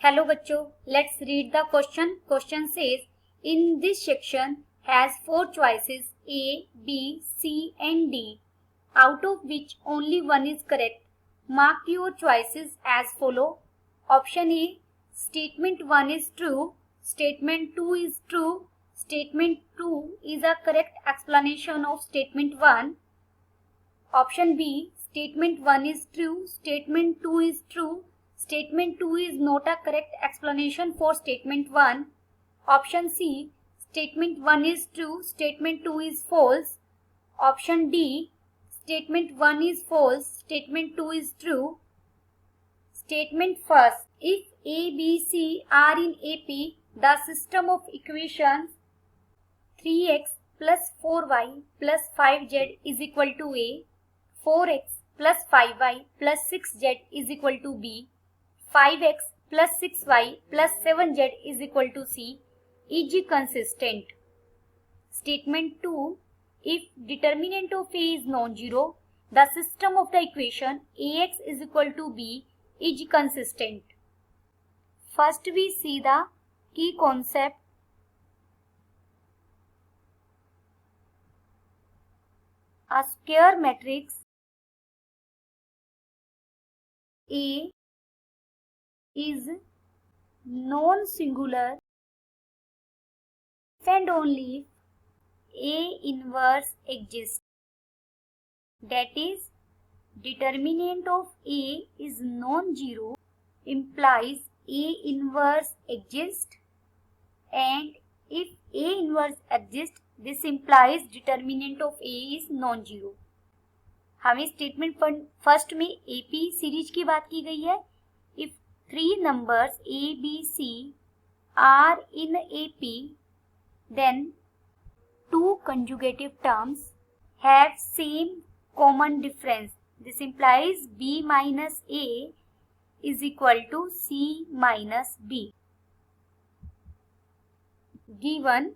Hello बच्चों, let's read the question. Question says, in this section has 4 choices A, B, C and D, out of which only one is correct. Mark your choices as follow. Option A, statement 1 is true, statement 2 is true, statement 2 is a correct explanation of statement 1. Option B, statement 1 is true, statement 2 is true, statement 2 is not a correct explanation for statement 1. Option C, statement 1 is true, statement 2 is false. Option D, statement 1 is false, statement 2 is true. Statement first, if A, B, C are in AP, the system of equations 3x plus 4y plus 5z is equal to A, 4x plus 5y plus 6z is equal to B, 5x plus 6y plus 7z is equal to C, is consistent. Statement 2, if determinant of A is non-zero, the system of the equation Ax is equal to B is consistent. First we see the key concept. A square matrix A is non-singular if and only if A inverse exists. That is, determinant of A is non-zero implies A inverse exists, and if A inverse exists, this implies determinant of A is non-zero. हमें statement first में AP series की बात की गई है. If 3 numbers A, B, C are in AP, then 2 conjugative terms have same common difference. This implies B minus A is equal to C minus B. Given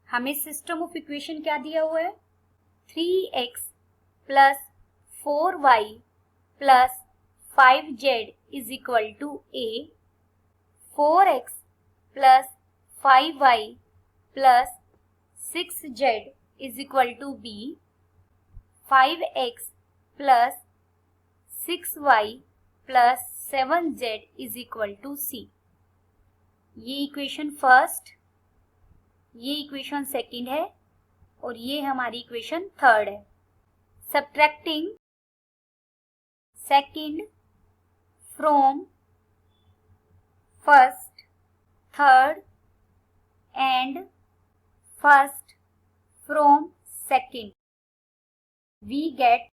हमें system of equation क्या दिया हुआ है? 3x plus 4y plus 5z is equal to A, 4x plus 5y plus 6z is equal to B, 5x plus 6y plus 7z is equal to C. ये equation first, ये equation second है और ये हमारी equation third है. Subtracting second from first, third and first from second, we get,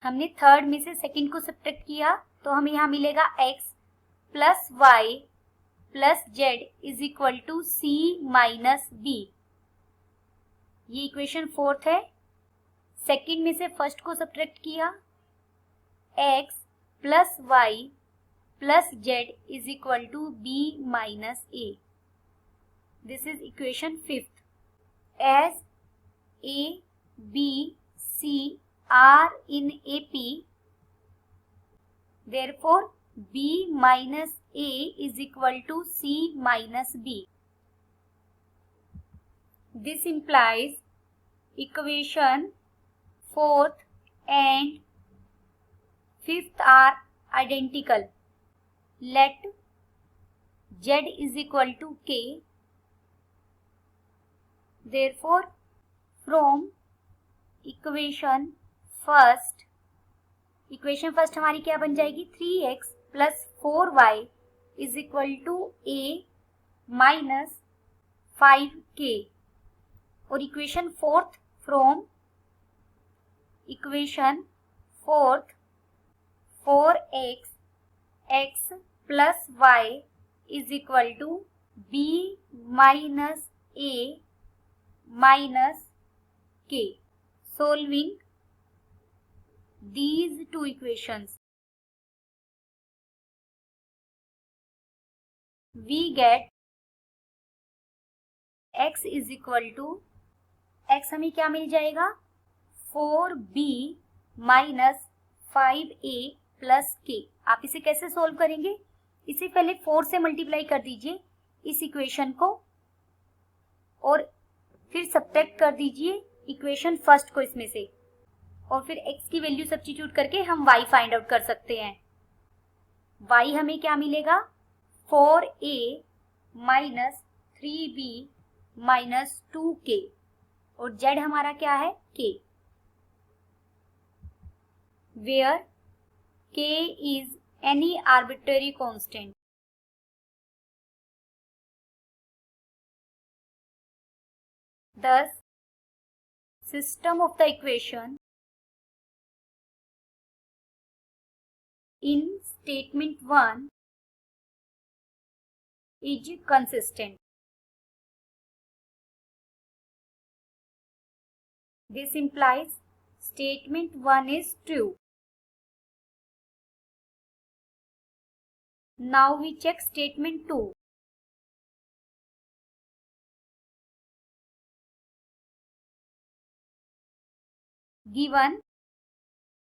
हमने third में से सेकंड को सब्ट्रैक्ट किया तो हमें यहाँ मिलेगा x plus y plus z is equal to C minus B. ये इक्वेशन फोर्थ है. सेकंड में से फर्स्ट को सब्ट्रैक्ट किया, x plus y plus z is equal to B minus A. This is equation fifth. As A, B, C are in AP, therefore B minus A is equal to C minus B. This implies equation fourth and fifth are identical. Let Z is equal to K. Therefore, from equation first हमारी क्या बन जाएगी? 3x plus 4y is equal to A minus 5k. और equation fourth from equation fourth 4x x plus y is equal to B minus A minus k. Solving these two equations, we get x is equal to, x हमें क्या मिल जाएगा? 4b minus 5a plus k. आप इसे कैसे solve करेंगे, इसे पहले 4 से मल्टीप्लाई कर दीजिए इस इक्वेशन को और फिर सब्ट्रैक्ट कर दीजिए इक्वेशन फर्स्ट को इसमें से, और फिर x की वैल्यू सब्स्टिट्यूट करके हम y फाइंड आउट कर सकते हैं। y हमें क्या मिलेगा, 4a minus 3b minus 2k, और z हमारा क्या है, k, where k is any arbitrary constant. Thus, system of the equation in statement 1 is consistent. This implies statement 1 is true. Now we check statement 2. Given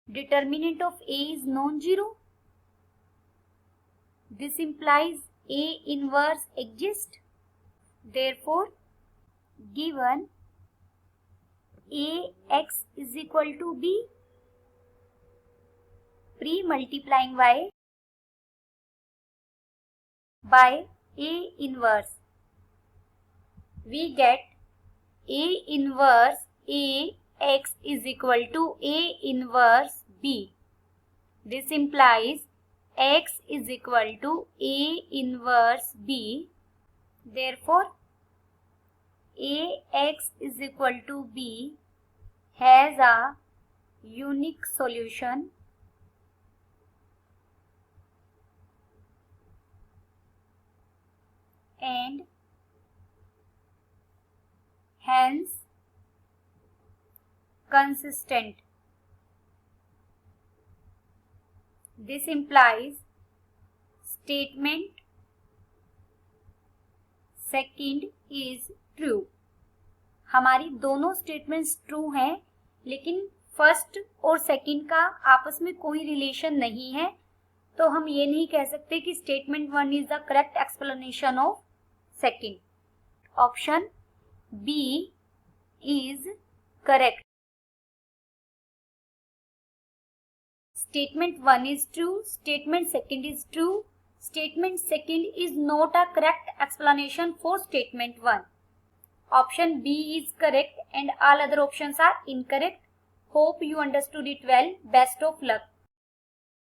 determinant of A is non-zero. This implies A inverse exists. Therefore, given AX is equal to B, pre-multiplying Y by A inverse, we get A inverse AX is equal to A inverse B. This implies X is equal to A inverse B. Therefore, AX is equal to B has a unique solution and hence consistent. This implies statement second is true. हमारी दोनों statements true हैं, लेकिन first और second का आपस में कोई relation नहीं है, तो हम ये नहीं कह सकते कि statement 1 is the correct explanation of second. Option B is correct. Statement 1 is true, statement second is true, statement second is not a correct explanation for statement 1. Option B is correct and all other options are incorrect. Hope you understood it well. Best of luck.